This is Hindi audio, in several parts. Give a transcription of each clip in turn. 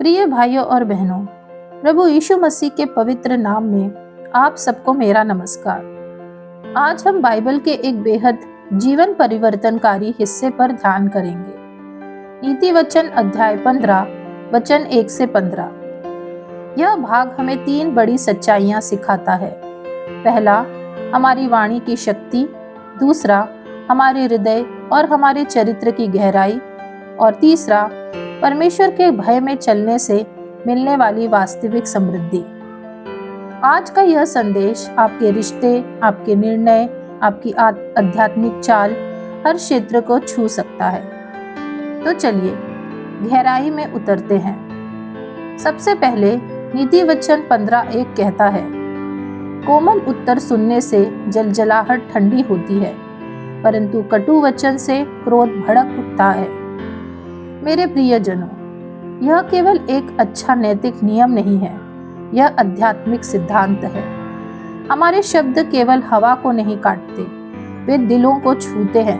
प्रिय भाइयों और बहनों, प्रभु यीशु मसीह के पवित्र नाम में आप सबको मेरा नमस्कार। आज हम बाइबल के एक बेहद जीवन परिवर्तनकारी हिस्से पर ध्यान करेंगे। नीति वचन अध्याय 15 वचन 1 से 15। यह भाग हमें 3 बड़ी सच्चाइयां सिखाता है। पहला, हमारी वाणी की शक्ति। दूसरा, हमारे हृदय और हमारे चरित्र की गहराई। और तीसरा, परमेश्वर के भय में चलने से मिलने वाली वास्तविक समृद्धि। आज का यह संदेश आपके रिश्ते, आपके निर्णय, आपकी आध्यात्मिक चाल, हर क्षेत्र को छू सकता है। तो चलिए गहराई में उतरते हैं। सबसे पहले नीति वचन 15:1 कहता है, कोमल उत्तर सुनने से जलजलाहट ठंडी होती है, परंतु कटु वचन से क्रोध भड़क उठता है। मेरे प्रियजनों, यह केवल एक अच्छा नैतिक नियम नहीं है, यह आध्यात्मिक सिद्धांत है। हमारे शब्द केवल हवा को नहीं काटते, वे दिलों को छूते हैं।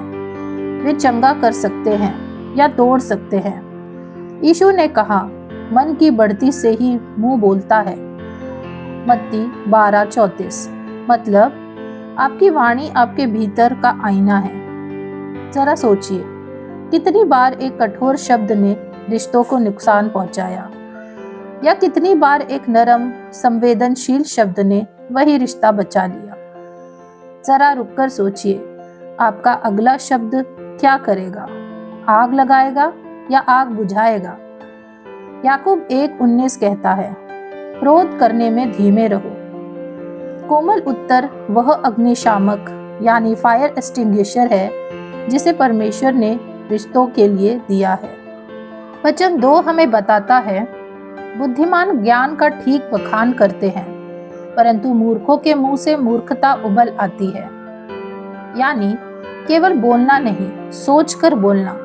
वे चंगा कर सकते हैं या तोड़ सकते हैं। यीशु ने कहा, मन की बढ़ती से ही मुंह बोलता है। मत्ती 12:34। मतलब आपकी वाणी आपके भीतर का आईना है। जरा सोचिए, कितनी बार एक कठोर शब्द ने रिश्तों को नुकसान पहुंचाया, या कितनी बार एक नरम संवेदनशील शब्द ने वही रिश्ता बचा लिया। जरा रुककर सोचिए, आपका अगला शब्द क्या करेगा? आग लगाएगा या आग बुझाएगा? याकूब 1:19 कहता है, क्रोध करने में धीमे रहो। कोमल उत्तर वह अग्निशामक यानी फायर एक्सटिंग्विशर है जिसे परमेश्वर ने रिश्तों के लिए दिया है। वचन 2 हमें बताता है, बुद्धिमान ज्ञान का ठीक बखान करते हैं, परंतु मूर्खों के मुंह से मूर्खता उबल आती है। यानी केवल बोलना नहीं, सोचकर बोलना।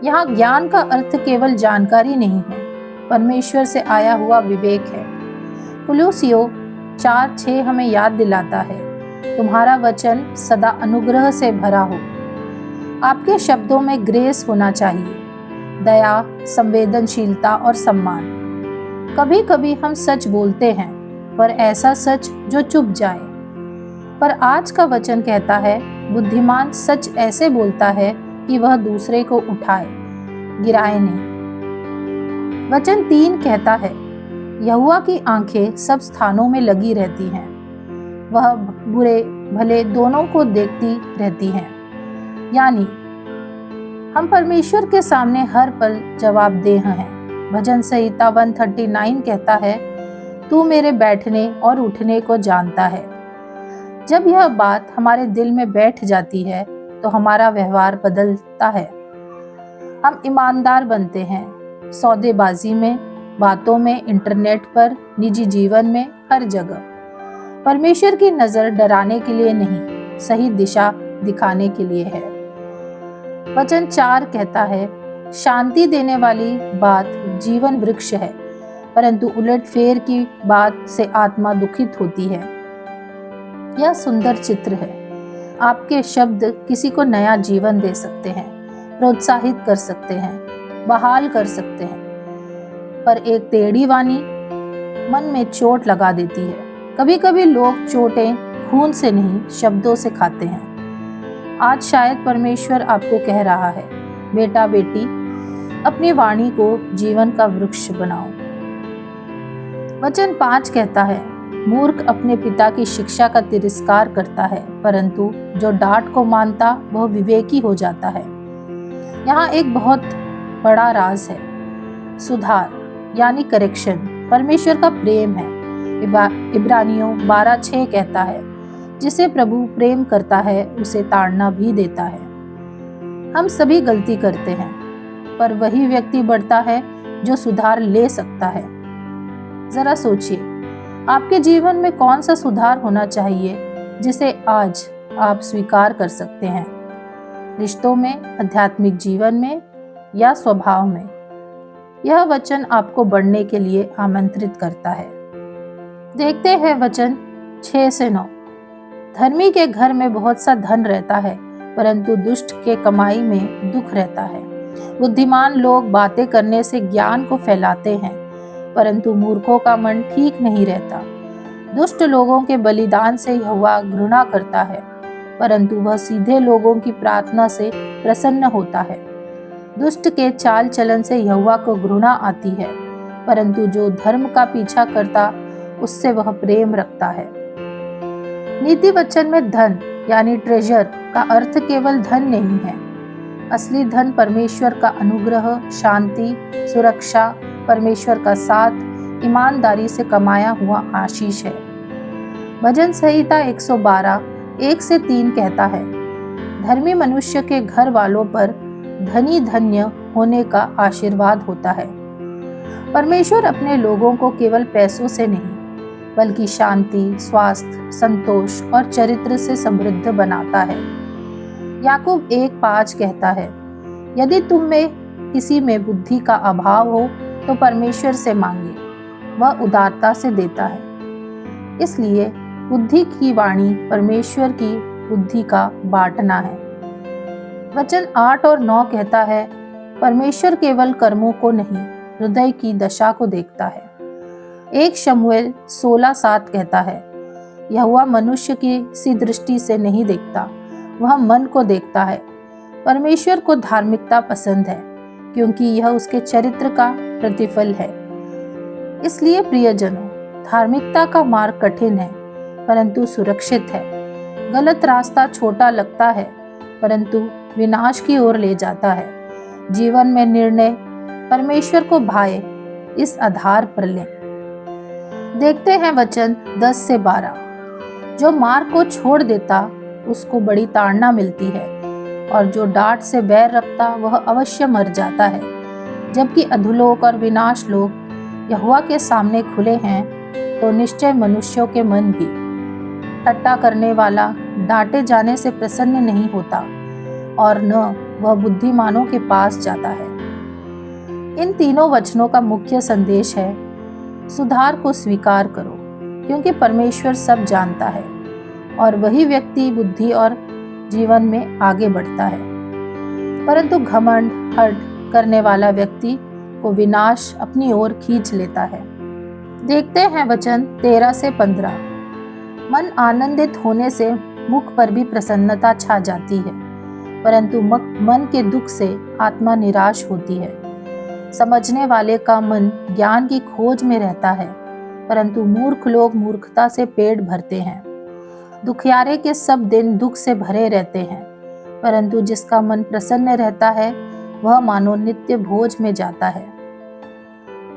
यहाँ ज्ञान का अर्थ केवल जानकारी नहीं है, परमेश्वर से आया हुआ विवेक है। कुलुस्सियों 4:6 हमें याद दिलाता है, तुम्हारा वचन सदा अनुग्रह से भरा हो। आपके शब्दों में ग्रेस होना चाहिए, दया, संवेदनशीलता और सम्मान। कभी कभी हम सच बोलते हैं, पर ऐसा सच जो चुप जाए। पर आज का वचन कहता है, बुद्धिमान सच ऐसे बोलता है कि वह दूसरे को उठाए, गिराए नहीं। वचन 3 कहता है, यहोवा की आंखें सब स्थानों में लगी रहती हैं, वह बुरे भले दोनों को देखती रहती हैं। यानी हम परमेश्वर के सामने हर पल जवाबदेह हैं। भजन संहिता 139 कहता है, तू मेरे बैठने और उठने को जानता है। जब यह बात हमारे दिल में बैठ जाती है तो हमारा व्यवहार बदलता है। हम ईमानदार बनते हैं, सौदेबाजी में, बातों में, इंटरनेट पर, निजी जीवन में, हर जगह। परमेश्वर की नजर डराने के लिए नहीं, सही दिशा दिखाने के लिए है। वचन 4 कहता है, शांति देने वाली बात जीवन वृक्ष है, परंतु उलटफेर की बात से आत्मा दुखित होती है। यह सुंदर चित्र है। आपके शब्द किसी को नया जीवन दे सकते हैं, प्रोत्साहित कर सकते हैं, बहाल कर सकते हैं, पर एक टेढ़ी वाणी मन में चोट लगा देती है। कभी कभी लोग चोटें खून से नहीं, शब्दों से खाते हैं। आज शायद परमेश्वर आपको कह रहा है, बेटा बेटी, अपनी वाणी को जीवन का वृक्ष बनाओ। वचन 5 कहता है, मूर्ख अपने पिता की शिक्षा का तिरस्कार करता है, परंतु जो डांट को मानता वह विवेकी हो जाता है। यहाँ एक बहुत बड़ा राज है। सुधार यानी करेक्शन परमेश्वर का प्रेम है। इब्रानियों 12:6 कहता है, जिसे प्रभु प्रेम करता है उसे ताड़ना भी देता है। हम सभी गलती करते हैं, पर वही व्यक्ति बढ़ता है जो सुधार ले सकता है। जरा सोचिए, आपके जीवन में कौन सा सुधार होना चाहिए जिसे आज आप स्वीकार कर सकते हैं? रिश्तों में, आध्यात्मिक जीवन में या स्वभाव में? यह वचन आपको बढ़ने के लिए आमंत्रित करता है। देखते हैं वचन 6 से 9। धर्मी के घर में बहुत सा धन रहता है, परंतु दुष्ट के कमाई में दुख रहता है। बुद्धिमान लोग बातें करने से ज्ञान को फैलाते हैं, परंतु मूर्खों का मन ठीक नहीं रहता। दुष्ट लोगों के बलिदान से यहोवा घृणा करता है, परंतु वह सीधे लोगों की प्रार्थना से प्रसन्न होता है। दुष्ट के चाल चलन से यहोवा को घृणा आती है, परंतु जो धर्म का पीछा करता उससे वह प्रेम रखता है। नीति वचन में धन यानी ट्रेजर का अर्थ केवल धन नहीं है। असली धन परमेश्वर का अनुग्रह, शांति, सुरक्षा, परमेश्वर का साथ, ईमानदारी से कमाया हुआ आशीष है। भजन संहिता 112 1-3 कहता है, धर्मी मनुष्य के घर वालों पर धनी धन्य होने का आशीर्वाद होता है। परमेश्वर अपने लोगों को केवल पैसों से नहीं, बल्कि शांति, स्वास्थ्य, संतोष और चरित्र से समृद्ध बनाता है। याकूब 1:5 कहता है, यदि तुम में किसी में बुद्धि का अभाव हो तो परमेश्वर से मांगे, वह उदारता से देता है। इसलिए बुद्धि की वाणी परमेश्वर की बुद्धि का बांटना है। वचन 8 और 9 कहता है, परमेश्वर केवल कर्मों को नहीं, हृदय की दशा को देखता है। 1 शमूएल 16:7 कहता है, यहोवा मनुष्य की सी दृष्टि से नहीं देखता, वह मन को देखता है। परमेश्वर को धार्मिकता पसंद है, क्योंकि यह उसके चरित्र का प्रतिफल है। इसलिए प्रियजनों, धार्मिकता का मार्ग कठिन है, परंतु सुरक्षित है। गलत रास्ता छोटा लगता है, परंतु विनाश की ओर ले जाता है। जीवन में निर्णय परमेश्वर को भाए, इस आधार पर लें। देखते हैं वचन 10-12। जो मार्ग को छोड़ देता उसको बड़ी ताड़ना मिलती है, और जो डांट से बैर रखता वह अवश्य मर जाता है। जबकि अधोलोक और विनाश लोक यहोवा के सामने खुले हैं, तो निश्चय मनुष्यों के मन भी। ठट्टा करने वाला डांटे जाने से प्रसन्न नहीं होता, और न वह बुद्धिमानों के पास जाता है। इन तीनों वचनों का मुख्य संदेश है, सुधार को स्वीकार करो, क्योंकि परमेश्वर सब जानता है, और वही व्यक्ति बुद्धि और जीवन में आगे बढ़ता है। परंतु घमंड, हठ करने वाला व्यक्ति को विनाश अपनी ओर खींच लेता है। देखते हैं वचन 13-15। मन आनंदित होने से मुख पर भी प्रसन्नता छा जाती है, परंतु मन के दुख से आत्मा निराश होती है। समझने वाले का मन ज्ञान की खोज में रहता है, परंतु मूर्ख लोग मूर्खता से पेट भरते हैं। दुखियारे के सब दिन दुख से भरे रहते हैं, परंतु जिसका मन प्रसन्न रहता है वह मानो नित्य भोज में जाता है।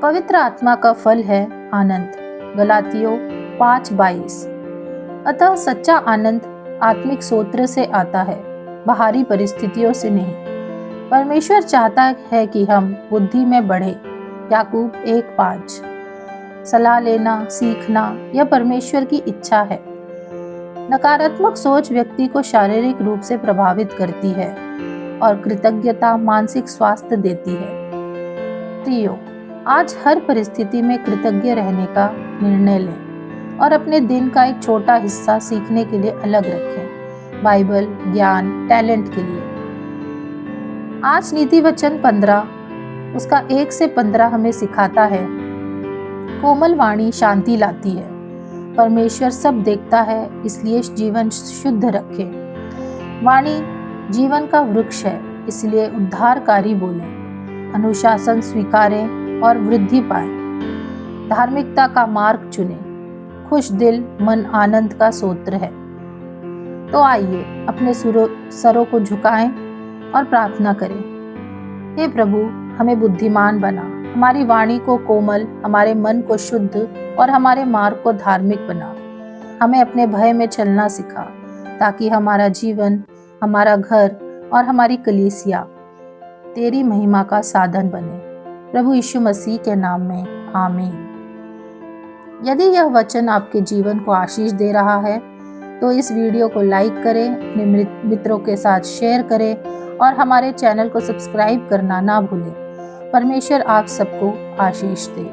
पवित्र आत्मा का फल है आनंद, गलातियों 5:22। अतः सच्चा आनंद आत्मिक सोत्र से आता है, बाहरी परिस्थितियों से नहीं। परमेश्वर चाहता है कि हम बुद्धि में बढ़े, याकूब 1:5। सलाह लेना, सीखना यह परमेश्वर की इच्छा है। नकारात्मक सोच व्यक्ति को शारीरिक रूप से प्रभावित करती है, और कृतज्ञता मानसिक स्वास्थ्य देती है। प्रियो, आज हर परिस्थिति में कृतज्ञ रहने का निर्णय लें, और अपने दिन का एक छोटा हिस्सा सीखने के लिए अलग रखें, बाइबल, ज्ञान, टैलेंट के लिए। आज नीति वचन 15 उसका 1-15 हमें सिखाता है, कोमल वाणी शांति लाती है। परमेश्वर सब देखता है, इसलिए जीवन शुद्ध रखें। वाणी जीवन का वृक्ष है, इसलिए उद्धारकारी बोलें। अनुशासन स्वीकारें और वृद्धि पाएं। धार्मिकता का मार्ग चुनें। खुश दिल मन आनंद का सोत्र है। तो आइए अपने सरों को झुकाएं और प्रार्थना करें। हे प्रभु, हमें बुद्धिमान बना, हमारी वाणी को कोमल, हमारे मन को शुद्ध और हमारे मार्ग को धार्मिक बना। हमें अपने भय में चलना सिखा, ताकि हमारा जीवन, हमारा घर और हमारी कलीसिया तेरी महिमा का साधन बने। प्रभु यीशु मसीह के नाम में आमीन। यदि यह वचन आपके जीवन को आशीष दे रहा है तो इस वीडियो को लाइक करें, अपने मित्रों के साथ शेयर करें और हमारे चैनल को सब्सक्राइब करना ना भूलें। परमेश्वर आप सबको आशीष दे।